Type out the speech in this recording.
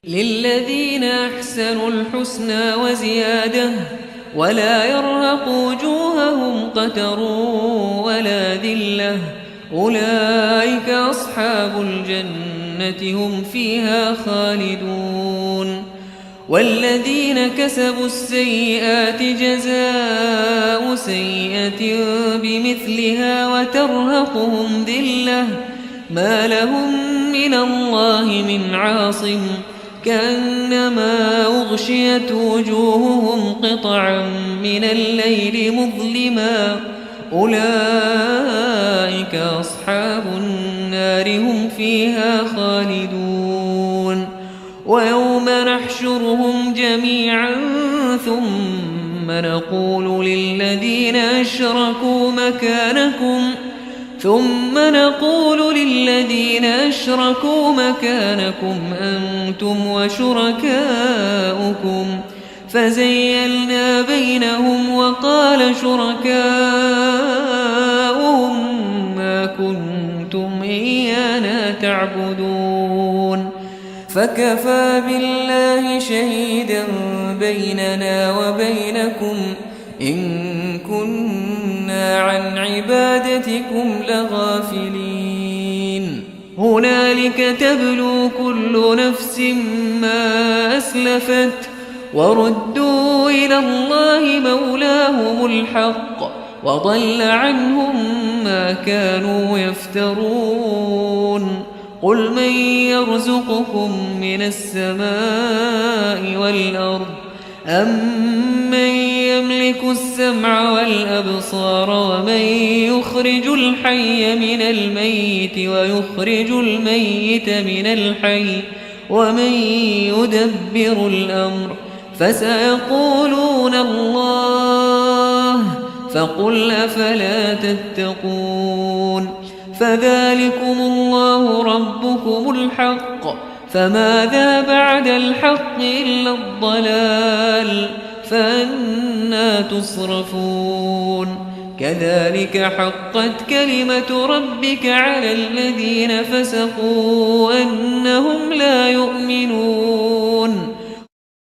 للذين أحسنوا الحسنى وزيادة ولا يرهق وجوههم قتر ولا ذلة أولئك أصحاب الجنة هم فيها خالدون والذين كسبوا السيئات جزاء سيئة بمثلها وترهقهم ذلة ما لهم من الله من عاصم كأنما أغشيت وجوههم قطعا من الليل مظلما أولئك أصحاب النار هم فيها خالدون ويوم نحشرهم جميعا ثم نقول للذين أشركوا مكانكم أنتم وشركاؤكم فزيلنا بينهم وقال شركاؤهم ما كنتم إيانا تعبدون فكفى بالله شهيدا بيننا وبينكم إن كنا عن عبادتكم لغافلين هنالك تبلو كل نفس ما أسلفت وردوا إلى الله مولاهم الحق وضل عنهم ما كانوا يفترون قل من يرزقكم من السماء والأرض أمن يملك السمع والأبصار ومن يخرج الحي من الميت ويخرج الميت من الحي ومن يدبر الأمر فسيقولون الله فقل أفلا تتقون فذلكم الله ربكم الحق فماذا بعد الحق إلا الضلال فأنى تصرفون كذلك حقت كلمة ربك على الذين فسقوا أنهم لا يؤمنون